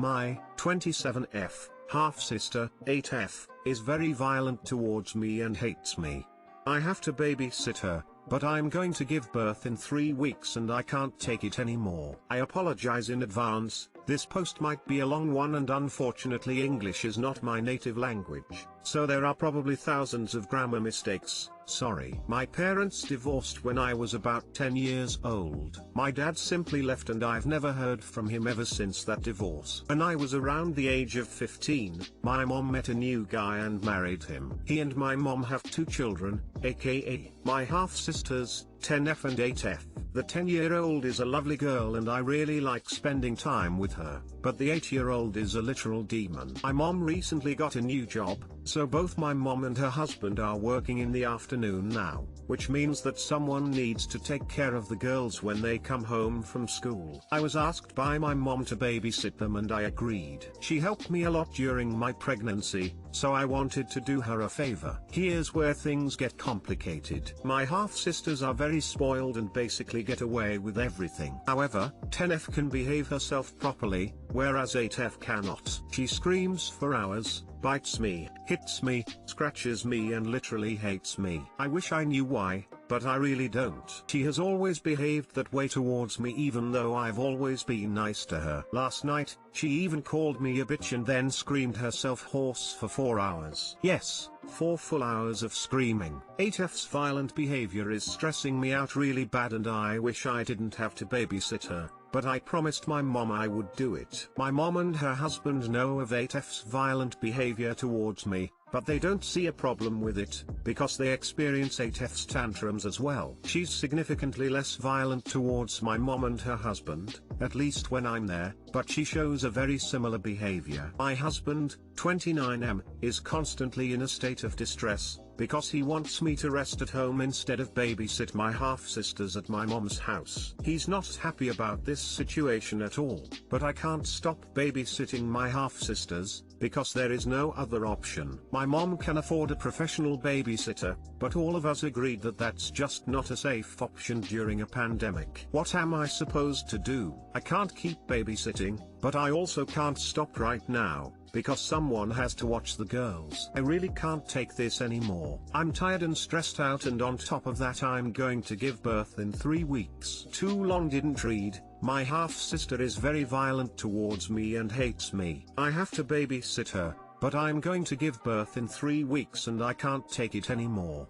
My 27F half-sister, 8F, is very violent towards me and hates me. I have to babysit her, but I'm going to give birth in 3 weeks and I can't take it anymore. I apologize in advance. This post might be a long one and unfortunately English is not my native language, so there are probably thousands of grammar mistakes, sorry. My parents divorced when I was about 10 years old. My dad simply left and I've never heard from him ever since that divorce. When I was around the age of 15, my mom met a new guy and married him. He and my mom have 2 children, aka my half-sisters, 10F and 8F. The 10-year-old is a lovely girl and I really like spending time with her, but the 8-year-old is a literal demon. My mom recently got a new job, so both my mom and her husband are working in the afternoon now, which means that someone needs to take care of the girls when they come home from school. I was asked by my mom to babysit them and I agreed. She helped me a lot during my pregnancy, so I wanted to do her a favor. Here's where things get complicated. My half-sisters are very spoiled and basically get away with everything. However, 10F can behave herself properly, whereas 8F cannot. She screams for hours, bites me, hits me, scratches me and literally hates me. I wish I knew why, but I really don't. She has always behaved that way towards me even though I've always been nice to her. Last night, she even called me a bitch and then screamed herself hoarse for 4 hours. Yes, 4 full hours of screaming. 8F's violent behavior is stressing me out really bad and I wish I didn't have to babysit her, but I promised my mom I would do it. My mom and her husband know of 8F's violent behavior towards me, but they don't see a problem with it, because they experience 8F's tantrums as well. She's significantly less violent towards my mom and her husband, at least when I'm there, but she shows a very similar behavior. My husband, 29M, is constantly in a state of distress, because he wants me to rest at home instead of babysit my half-sisters at my mom's house. He's not happy about this situation at all, but I can't stop babysitting my half-sisters, because there is no other option. My mom can afford a professional babysitter, but all of us agreed that that's just not a safe option during a pandemic. What am I supposed to do? I can't keep babysitting, but I also can't stop right now, because someone has to watch the girls. I really can't take this anymore. I'm tired and stressed out and on top of that I'm going to give birth in 3 weeks. Too long didn't read. My half-sister is very violent towards me and hates me. I have to babysit her, but I'm going to give birth in 3 weeks and I can't take it anymore.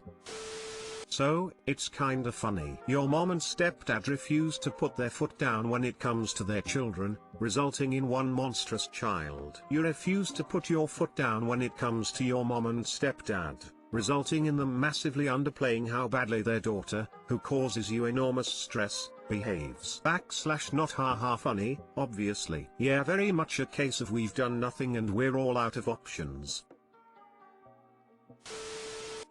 So, it's kinda funny. Your mom and stepdad refuse to put their foot down when it comes to their children, resulting in one monstrous child. You refuse to put your foot down when it comes to your mom and stepdad, resulting in them massively underplaying how badly their daughter, who causes you enormous stress, behaves. Not haha funny, obviously. Yeah, very much a case of we've done nothing and we're all out of options.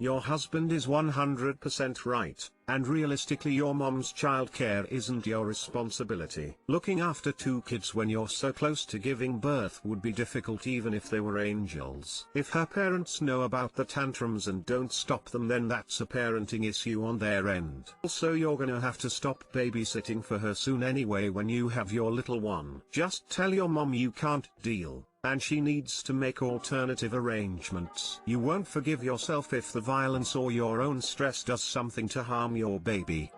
Your husband is 100% right, and realistically your mom's childcare isn't your responsibility. Looking after 2 kids when you're so close to giving birth would be difficult even if they were angels. If her parents know about the tantrums and don't stop them, then that's a parenting issue on their end. Also, you're gonna have to stop babysitting for her soon anyway when you have your little one. Just tell your mom you can't deal, and she needs to make alternative arrangements. You won't forgive yourself if the violence or your own stress does something to harm your baby.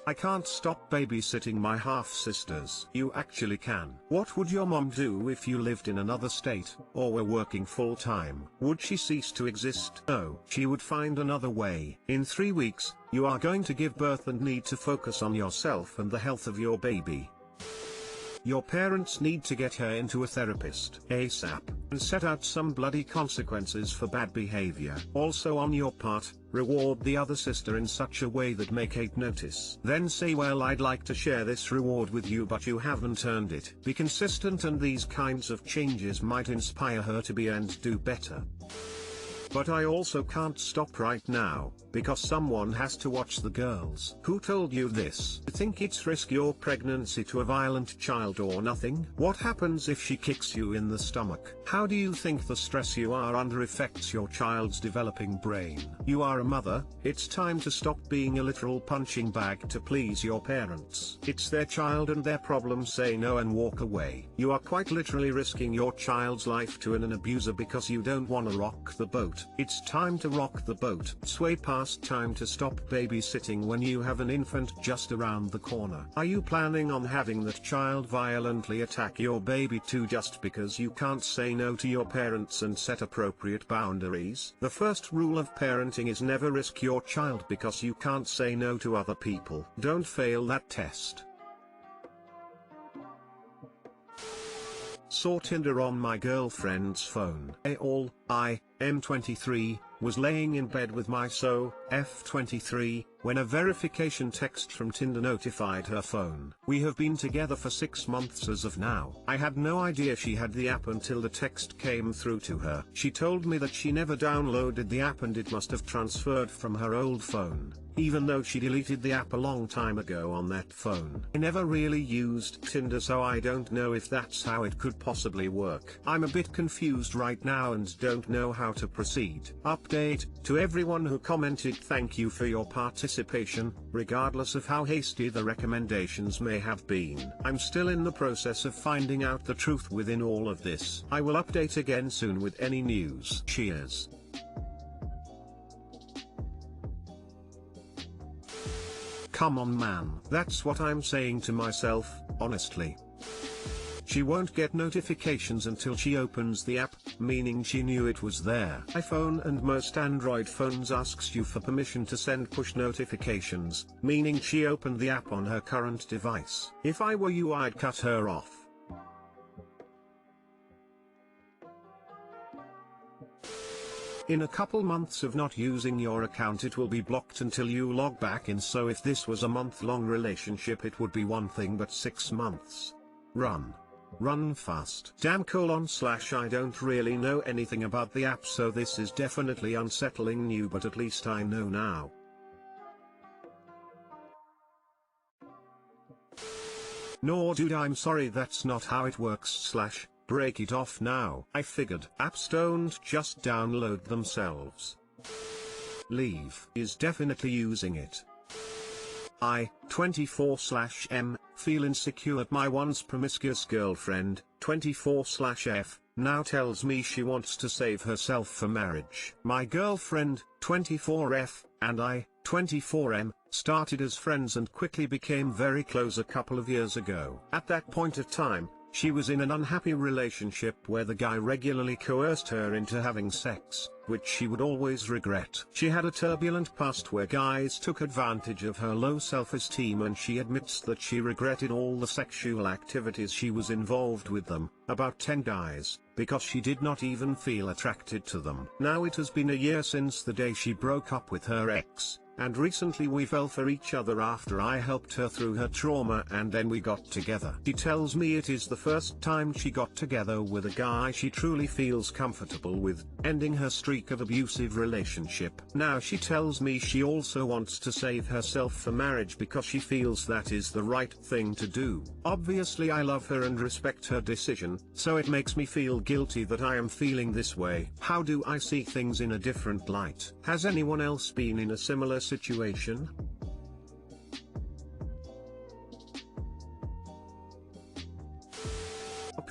I can't stop babysitting my half-sisters. You actually can. What would your mom do if you lived in another state, or were working full-time? Would she cease to exist? No, she would find another way. In 3 weeks, you are going to give birth and need to focus on yourself and the health of your baby. Your parents need to get her into a therapist ASAP, and set out some bloody consequences for bad behavior. Also on your part, reward the other sister in such a way that make 8 notice. Then say, well, I'd like to share this reward with you but you haven't earned it. Be consistent and these kinds of changes might inspire her to be and do better. but I also can't stop right now, because someone has to watch the girls. Who told you this? You think it's risk your pregnancy to a violent child or nothing? What happens if she kicks you in the stomach? How do you think the stress you are under affects your child's developing brain? You are a mother, it's time to stop being a literal punching bag to please your parents. It's their child and their problem, say no and walk away. You are quite literally risking your child's life to an abuser because you don't want to rock the boat. It's time to rock the boat. It's way past time to stop babysitting when you have an infant just around the corner. Are you planning on having that child violently attack your baby too just because you can't say no to your parents and set appropriate boundaries? The first rule of parenting is never risk your child because you can't say no to other people. Don't fail that test. Saw Tinder on my girlfriend's phone. I am 23, was laying in bed with my F23, when a verification text from Tinder notified her phone. We have been together for 6 months as of now. I had no idea she had the app until the text came through to her. She told me that she never downloaded the app and it must have transferred from her old phone, even though she deleted the app a long time ago on that phone. I never really used Tinder, so I don't know if that's how it could possibly work. I'm a bit confused right now and don't know how to proceed. Update to everyone who commented: thank you for your participation, regardless of how hasty the recommendations may have been. I'm still in the process of finding out the truth within all of this. I will update again soon with any news. Cheers. Come on man. That's what I'm saying to myself, honestly. She won't get notifications until she opens the app, meaning she knew it was there. iPhone and most Android phones asks you for permission to send push notifications, meaning she opened the app on her current device. If I were you, I'd cut her off. In a couple months of not using your account it will be blocked until you log back in, so if this was a month-long relationship it would be one thing, but 6 months. Run fast. Damn : I don't really know anything about the app, so this is definitely unsettling new, but at least I know now. No dude, I'm sorry, that's not how it works / break it off now. I figured apps don't just download themselves. Leave is definitely using it. I, 24/M, feel insecure at my once promiscuous girlfriend, 24/F, now tells me she wants to save herself for marriage. My girlfriend, 24F, and I, 24M, started as friends and quickly became very close a couple of years ago. At that point of time, she was in an unhappy relationship where the guy regularly coerced her into having sex, which she would always regret. She had a turbulent past where guys took advantage of her low self-esteem, and she admits that she regretted all the sexual activities she was involved with them, about 10 guys, because she did not even feel attracted to them. Now it has been a year since the day she broke up with her ex, and recently we fell for each other after I helped her through her trauma, and then we got together. She tells me it is the first time she got together with a guy she truly feels comfortable with, ending her streak of abusive relationship. Now she tells me she also wants to save herself for marriage because she feels that is the right thing to do. Obviously I love her and respect her decision, so it makes me feel guilty that I am feeling this way. How do I see things in a different light? Has anyone else been in a similar situation?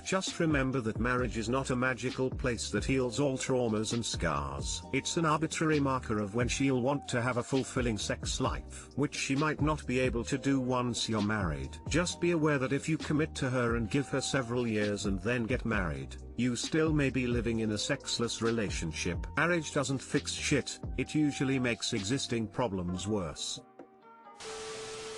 Just remember that marriage is not a magical place that heals all traumas and scars. It's an arbitrary marker of when she'll want to have a fulfilling sex life, which she might not be able to do once you're married. Just be aware that if you commit to her and give her several years and then get married, you still may be living in a sexless relationship. Marriage doesn't fix shit, it usually makes existing problems worse.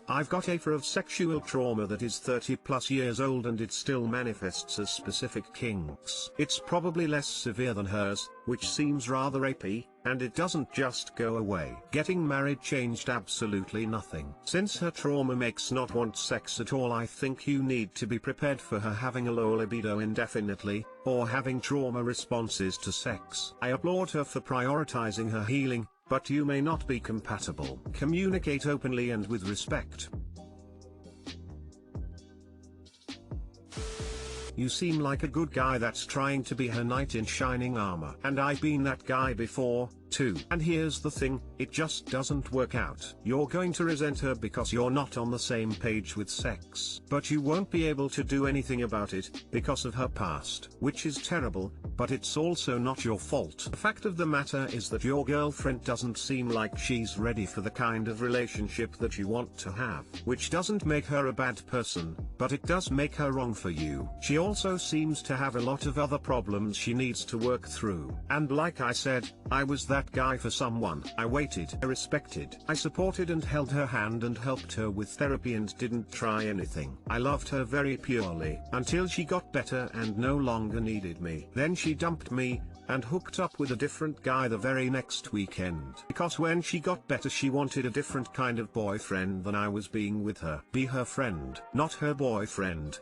I've got a of sexual trauma that is 30 plus years old and it still manifests as specific kinks. It's probably less severe than hers, which seems rather rapey, and it doesn't just go away. Getting married changed absolutely nothing. Since her trauma makes not want sex at all, I think you need to be prepared for her having a low libido indefinitely, or having trauma responses to sex. I applaud her for prioritizing her healing, but you may not be compatible. Communicate openly and with respect. You seem like a good guy that's trying to be her knight in shining armor. And I've been that guy before, too. And here's the thing, it just doesn't work out. You're going to resent her because you're not on the same page with sex. But you won't be able to do anything about it, because of her past. Which is terrible, but it's also not your fault. The fact of the matter is that your girlfriend doesn't seem like she's ready for the kind of relationship that you want to have. Which doesn't make her a bad person, but it does make her wrong for you. She also seems to have a lot of other problems she needs to work through. And like I said, I was that guy for someone. I waited, I respected, I supported and held her hand and helped her with therapy and didn't try anything. I loved her very purely, until she got better and no longer needed me. Then she dumped me, and hooked up with a different guy the very next weekend. Because when she got better she wanted a different kind of boyfriend than I was being with her. Be her friend, not her boyfriend.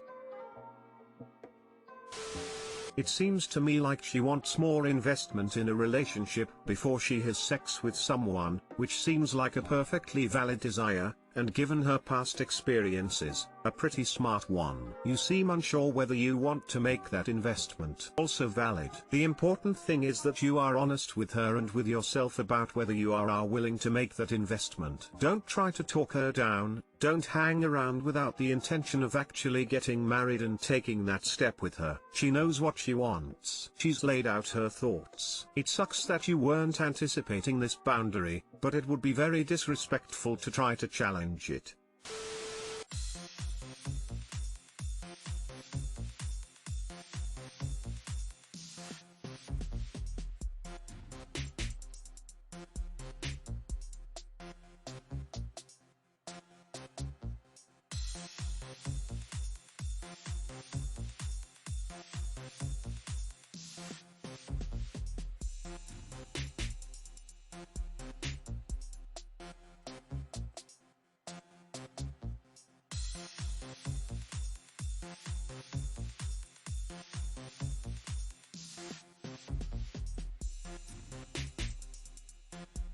It seems to me like she wants more investment in a relationship before she has sex with someone, which seems like a perfectly valid desire, and given her past experiences, a pretty smart one. You seem unsure whether you want to make that investment. Also valid. The important thing is that you are honest with her and with yourself about whether you are willing to make that investment. Don't try to talk her down, don't hang around without the intention of actually getting married and taking that step with her. She knows what she wants. She's laid out her thoughts. It sucks that you weren't anticipating this boundary, but it would be very disrespectful to try to challenge it.